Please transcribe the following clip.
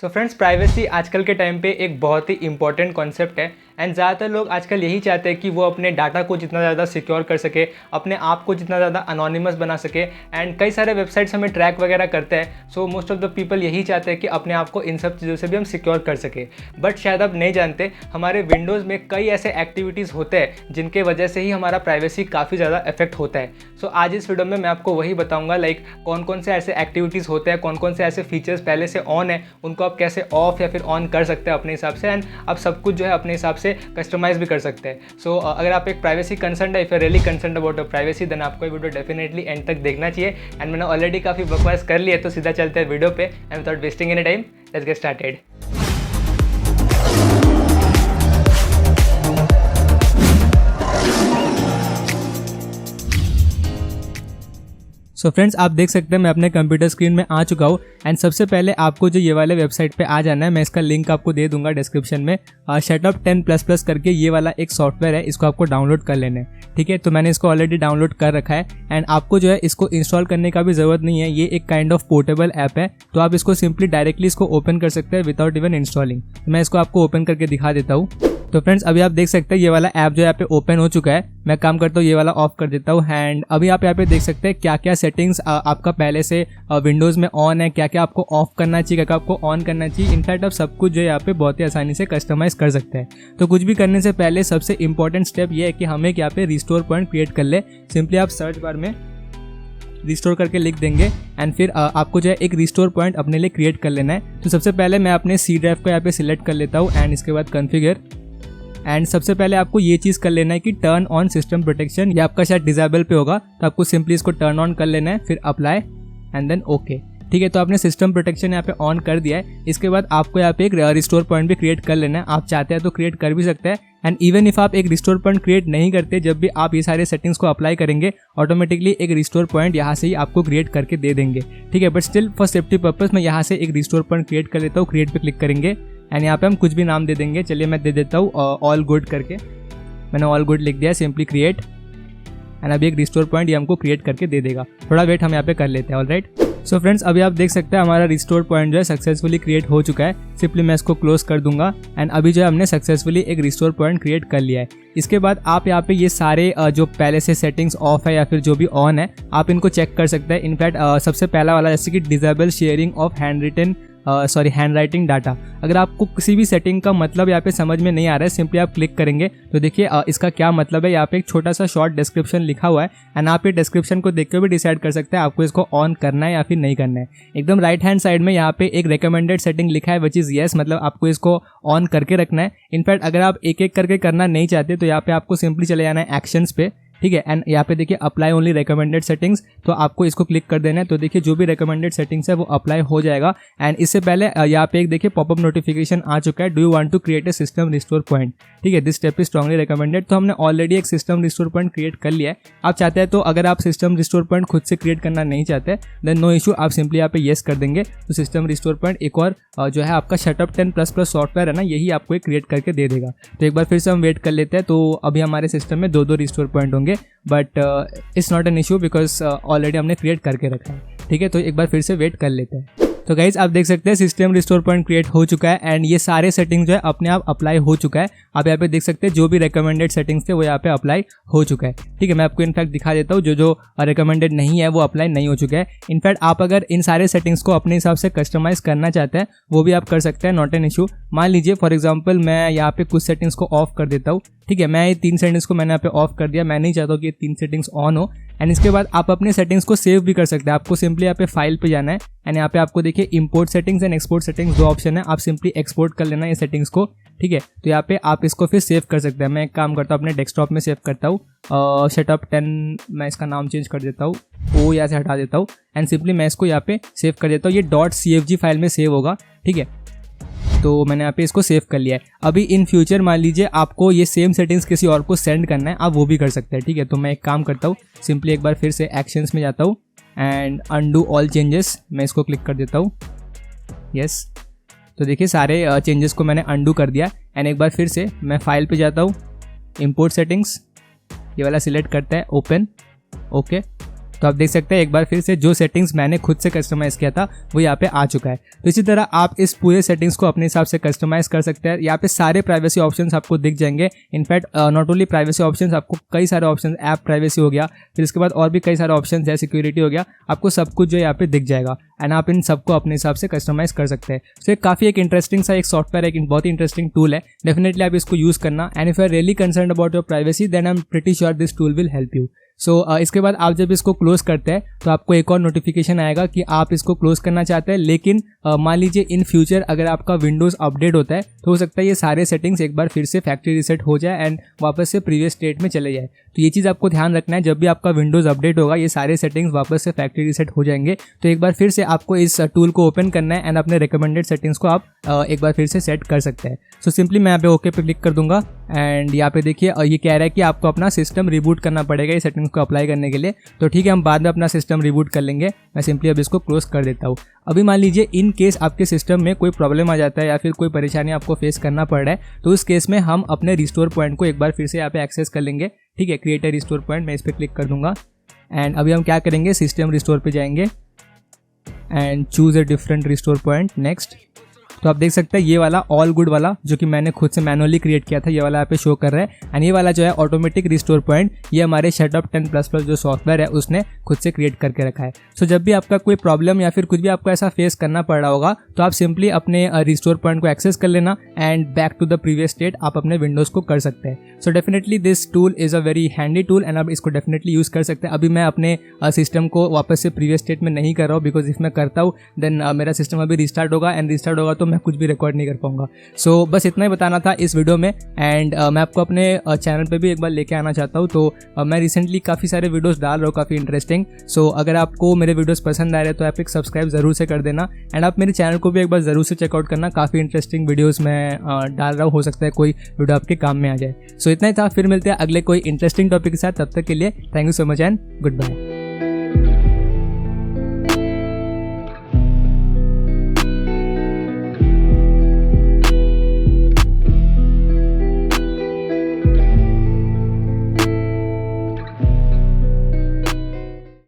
So friends, privacy आजकल के time पे एक बहुत ही इंपॉर्टेंट कॉन्सेप्ट है एंड ज़्यादातर लोग आजकल यही चाहते हैं कि वो अपने डाटा को जितना ज़्यादा सिक्योर कर सके, अपने आप को जितना ज़्यादा अनोनिमस बना सके। एंड कई सारे वेबसाइट्स हमें ट्रैक वगैरह करते हैं। So most of the people यही चाहते हैं कि अपने आप को इन सब चीज़ों से भी हम सिक्योर कर सके। बट शायद आप नहीं जानते, हमारे विंडोज़ में कई ऐसे एक्टिविटीज़ होते हैं जिनके वजह से ही हमारा प्राइवेसी काफ़ी ज़्यादा इफेक्ट होता है। सो आज इस वीडियो में मैं आपको वही बताऊँगा, लाइक कौन कौन से ऐसे एक्टिविटीज़ होते हैं, कौन कौन से ऐसे फीचर्स पहले से ऑन है, उनको आप कैसे ऑफ या फिर ऑन कर सकते हैं अपने हिसाब से। एंड आप सब कुछ जो है अपने हिसाब से कस्टमाइज़ भी कर सकते हैं। सो अगर आप एक प्राइवेसी कंसर्न है, if you really concern about privacy, then आपको ये वीडियो डेफिनेटली एंड तक देखना चाहिए। एंड मैंने ऑलरेडी काफ़ी बकवास कर लिया, तो सीधा चलते हैं वीडियो पे। And without wasting any time, let's get started. So friends, आप देख सकते हैं मैं अपने कंप्यूटर स्क्रीन में आ चुका हूँ। एंड सबसे पहले आपको जो ये वाले वेबसाइट पे आ जाना है, मैं इसका लिंक आपको दे दूंगा डिस्क्रिप्शन में। शटअप 10++ करके ये वाला एक सॉफ्टवेयर है, इसको आपको डाउनलोड कर लेना है। ठीक है, तो मैंने इसको ऑलरेडी डाउनलोड कर रखा है। एंड आपको जो है इसको इंस्टॉल करने का भी ज़रूरत नहीं है, ये एक काइंड ऑफ पोर्टेबल ऐप है, तो आप इसको सिंपली डायरेक्टली इसको ओपन कर सकते हैं विदाउट इवन इंस्टॉलिंग। मैं इसको आपको ओपन करके दिखा देता हूँ। तो फ्रेंड्स, अभी आप देख सकते हैं ये वाला ऐप जो यहाँ पे ओपन हो चुका है। मैं काम करता हूँ, ये वाला ऑफ कर देता हूँ। एंड अभी आप यहाँ पे देख सकते हैं क्या क्या सेटिंग्स आपका पहले से विंडोज़ में ऑन है, क्या क्या आपको ऑफ करना चाहिए, क्या क्या आपको ऑन करना चाहिए। इनफैक्ट आप सब कुछ जो है यहाँ पे बहुत ही आसानी से कस्टमाइज़ कर सकते हैं। तो कुछ भी करने से पहले सबसे इंपॉर्टेंट स्टेप ये है कि हमें यहाँ पे रिस्टोर पॉइंट क्रिएट कर ले। सिंपली आप सर्च बार में रिस्टोर करके लिख देंगे एंड फिर आपको जो है एक रिस्टोर पॉइंट अपने लिए क्रिएट कर लेना है। तो सबसे पहले मैं अपने सी ड्राइव को यहाँ पे सिलेक्ट कर लेता हूँ एंड इसके बाद कॉन्फ़िगर। एंड सबसे पहले आपको ये चीज़ कर लेना है कि टर्न ऑन सिस्टम प्रोटेक्शन, ये आपका शायद डिसेबल पे होगा, तो आपको सिंपली इसको टर्न ऑन कर लेना है, फिर अप्लाई एंड देन ओके। ठीक है, तो आपने सिस्टम प्रोटेक्शन यहाँ पे ऑन कर दिया है। इसके बाद आपको यहाँ पे एक रिस्टोर पॉइंट भी क्रिएट कर लेना है। आप चाहते हैं तो क्रिएट कर भी सकते हैं। एंड इवन इफ आप एक रिस्टोर पॉइंट क्रिएट नहीं करते, जब भी आप ये सारे सेटिंग्स को अप्लाई करेंगे, ऑटोमेटिकली एक रिस्टोर पॉइंट यहाँ से ही आपको क्रिएट करके दे देंगे। ठीक है, but still for safety purpose मैं यहाँ से एक रिस्टोर पॉइंट क्रिएट कर लेता हूँ। क्रिएट पे क्लिक करेंगे एंड यहाँ पे हम कुछ भी नाम दे देंगे। चलिए मैं दे देता हूँ ऑल गुड करके। मैंने ऑल गुड लिख दिया, सिंपली क्रिएट। एंड अभी एक रिस्टोर पॉइंट ये हमको क्रिएट करके दे देगा। थोड़ा वेट हम यहाँ पे कर लेते हैं। ऑलराइट, सो फ्रेंड्स, अभी आप देख सकते हैं हमारा रिस्टोर पॉइंट जो है सक्सेसफुली क्रिएट हो चुका है। सिंपली मैं इसको क्लोज कर दूंगा एंड अभी जो है हमने सक्सेसफुली एक रिस्टोर पॉइंट क्रिएट कर लिया है। इसके बाद आप यहाँ पे ये सारे जो पहले से सेटिंग्स ऑफ है या फिर जो भी ऑन है, आप इनको चेक कर सकते हैं। इनफैक्ट सबसे पहला वाला जैसे कि disable sharing of hand writing data, अगर आपको किसी भी सेटिंग का मतलब यहाँ पे समझ में नहीं आ रहा है, सिंपली आप क्लिक करेंगे तो देखिए इसका क्या मतलब है। यहाँ पे एक छोटा सा शॉर्ट डिस्क्रिप्शन लिखा हुआ है एंड आप ये डिस्क्रिप्शन को देख के भी डिसाइड कर सकते हैं आपको इसको ऑन करना है या फिर नहीं करना है। एकदम राइट हैंड साइड में यहाँ पे एक रिकमेंडेड सेटिंग लिखा है विच इज़ येस, मतलब आपको इसको ऑन करके रखना है। इनफैक्ट अगर आप एक एक करके करना नहीं चाहते तो यहाँ पे आपको सिंपली चले जाना है एक्शंस पे। ठीक है, एंड यहाँ पे देखिए अप्लाई ओनली रिकमेंडेड सेटिंग्स, तो आपको इसको क्लिक कर देना है। तो देखिए जो भी रिकमेंडेड सेटिंग्स है वो अप्लाई हो जाएगा। एंड इससे पहले यहाँ पे एक देखिए पॉपअप नोटिफिकेशन आ चुका है, do you want to create a system restore point. ठीक है, this step is strongly recommended. तो हमने ऑलरेडी एक सिस्टम रिस्टोर पॉइंट क्रिएट कर लिया है। आप चाहते हैं तो अगर आप सिस्टम रिस्टोर पॉइंट खुद से क्रिएट करना नहीं चाहते देन नो इशू, आप सिंपली यहाँ पे येस कर देंगे। तो सिस्टम रिस्टोर पॉइंट एक और जो है आपका शटअप 10++ सॉफ्टवेयर है ना, यही आपको एक क्रिएट करके दे देगा। तो एक बार फिर से हम वेट कर लेते हैं। तो अभी हमारे सिस्टम में 2 रिस्टोर पॉइंट होंगे, but it's not an issue because already हमने क्रिएट करके रखा है। ठीक है, तो एक बार फिर से वेट कर लेते हैं। तो गाइज आप देख सकते हैं सिस्टम रिस्टोर पॉइंट क्रिएट हो चुका है एंड ये सारे सेटिंग जो है अपने आप अप्लाई हो चुका है। आप यहाँ पे देख सकते हैं जो भी रिकमेंडेड सेटिंग्स थे वो यहाँ पे अप्लाई हो चुका है। ठीक है, मैं आपको इनफैक्ट दिखा देता हूँ जो रिकमेंडेड नहीं है वो अप्लाई नहीं हो चुका है। इनफैक्ट आप अगर इन सारे सेटिंग्स को अपने हिसाब से कस्टमाइज़ करना चाहते हैं वो भी आप कर सकते हैं, नॉट एन इशू। मान लीजिए फॉर एग्जाम्पल मैं यहाँ पे कुछ सेटिंग्स को ऑफ कर देता हूँ। ठीक है, मैं ये 3 सेटिंग्स को मैंने यहाँ पे ऑफ कर दिया। मैं नहीं चाहता हूँ कि ये 3 सेटिंग्स ऑन हो। एंड इसके बाद आप अपने सेटिंग्स को सेव भी कर सकते हैं। आपको सिंपली यहाँ पे फाइल पे जाना है एंड यहाँ पे आपको देखिए import settings and export settings 2 option है। आप सिंपली एक्सपोर्ट कर लेना ये सेटिंग्स को। ठीक है, तो यहाँ पे आप इसको फिर सेव कर सकते हैं। मैं एक काम करता हूँ, अपने डेस्कटॉप में सेव करता हूँ। शटअप 10, मैं इसका नाम चेंज कर देता हूँ, ओ यहाँ से हटा देता हूँ एंड सिंपली मैं इसको यहाँ पे सेव कर देता हूँ। ये .cfg फाइल में सेव होगा। ठीक है, तो मैंने यहाँ पे इसको सेव कर लिया है। अभी इन फ्यूचर मान लीजिए आपको ये सेम सेटिंग्स किसी और को सेंड करना है, आप वो भी कर सकते हैं। ठीक है, तो मैं एक काम करता हूँ, सिंपली एक बार फिर से एक्शंस में जाता हूँ एंड अनडू ऑल चेंजेस, मैं इसको क्लिक कर देता हूँ। यस, तो देखिए सारे चेंजेस को मैंने अनडू कर दिया। एंड एक बार फिर से मैं फाइल पे जाता हूँ, इंपोर्ट सेटिंग्स, ये वाला सिलेक्ट करता है, ओपन, ओके। तो आप देख सकते हैं एक बार फिर से जो सेटिंग्स मैंने खुद से कस्टमाइज़ किया था वो यहाँ पे आ चुका है। तो इसी तरह आप इस पूरे सेटिंग्स को अपने हिसाब से कस्टमाइज़ कर सकते हैं। यहाँ पे सारे प्राइवेसी ऑप्शंस आपको दिख जाएंगे। In fact not only privacy options, आपको कई सारे ऑप्शंस, ऐप प्राइवेसी हो गया, फिर इसके बाद और भी कई सारे ऑप्शंस है, सिक्योरिटी हो गया, आपको सब कुछ जो यहाँ पे दिख जाएगा एंड आप इन सबको अपने हिसाब से कस्टमाइज़ कर सकते हैं। तो काफ़ी एक इंटरेस्टिंग सा एक सॉफ्टवेयर है, एक बहुत ही इंटरेस्टिंग टूल है। डेफिनेटली आप इसको यूज़ करना and if you are really concern about your privacy then I am pretty sure this tool will help you. इसके बाद आप जब इसको क्लोज करते हैं तो आपको एक और नोटिफिकेशन आएगा कि आप इसको क्लोज करना चाहते हैं, लेकिन मान लीजिए इन फ्यूचर अगर आपका विंडोज़ अपडेट होता है तो हो सकता है ये सारे सेटिंग्स एक बार फिर से फैक्ट्री रीसेट हो जाए एंड वापस से प्रीवियस स्टेट में चले जाए। तो ये चीज़ आपको ध्यान रखना है, जब भी आपका विंडोज़ अपडेट होगा ये सारे सेटिंग्स वापस से फैक्ट्री रीसेट हो जाएंगे। तो एक बार फिर से आपको इस टूल को ओपन करना है एंड अपने रिकमेंडेड सेटिंग्स को आप एक बार फिर से सेट कर सकते हैं। सो सिंपली मैं यहाँ पे ओके पे क्लिक कर दूंगा एंड यहाँ पे देखिए ये कह रहा है कि आपको अपना सिस्टम रिबूट करना पड़ेगा ये सेटिंग्स को अप्लाई करने के लिए। तो ठीक है, हम बाद में अपना सिस्टम रिबूट कर लेंगे। मैं सिंपली अब इसको क्लोज कर देता हूँ। अभी मान लीजिए इन केस आपके सिस्टम में कोई प्रॉब्लम आ जाता है या फिर कोई परेशानी आपको फेस करना पड़ रहा है, तो उस केस में हम अपने रिस्टोर पॉइंट को एक बार फिर से यहाँ पे एक्सेस कर लेंगे। ठीक है, क्रिएट अ रिस्टोर पॉइंट, मैं इस पर क्लिक कर दूंगा एंड अभी हम क्या करेंगे, सिस्टम रिस्टोर पे जाएंगे and choose a different restore point. Next, तो आप देख सकते हैं ये वाला ऑल गुड वाला जो कि मैंने खुद से मैनुअली क्रिएट किया था, ये वाला यहाँ पे शो कर रहा है एंड ये वाला जो है ऑटोमेटिक रिस्टोर पॉइंट, ये हमारे शटअप 10++ जो सॉफ्टवेयर है उसने खुद से क्रिएट करके रखा है। सो जब भी आपका कोई प्रॉब्लम या फिर कुछ भी आपको ऐसा फेस करना पड़ रहा होगा तो आप सिंपली अपने रिस्टोर पॉइंट को एक्सेस कर लेना and back to the previous state आप अपने विंडोज़ को कर सकते हैं। So definitely this tool is a very handy tool and आप इसको डेफिनेटली यूज़ कर सकते हैं। अभी मैं अपने सिस्टम को वापस से प्रीवियस स्टेट में नहीं कर रहा हूँ, बिकॉज इफ मैं करता हूँ देन मेरा सिस्टम अभी रिस्टार्ट होगा एंड रिस्टार्ट होगा तो मैं कुछ भी रिकॉर्ड नहीं कर पाऊंगा। सो बस इतना ही बताना था इस वीडियो में एंड मैं आपको अपने चैनल पे भी एक बार लेके आना चाहता हूँ। तो मैं रिसेंटली काफ़ी सारे वीडियोस डाल रहा हूँ, काफ़ी इंटरेस्टिंग। सो अगर आपको मेरे वीडियोस पसंद आ रहे हैं तो आप एक सब्सक्राइब ज़रूर से कर देना एंड आप मेरे चैनल को भी एक बार ज़रूर से चेकआउट करना। काफ़ी इंटरेस्टिंग वीडियोज़ मैं डाल रहा हूँ, हो सकता है कोई वीडियो आपके काम में आ जाए। सो इतना ही था, फिर मिलते हैं अगले कोई इंटरेस्टिंग टॉपिक के साथ। तब तक के लिए thank you so much and good bye.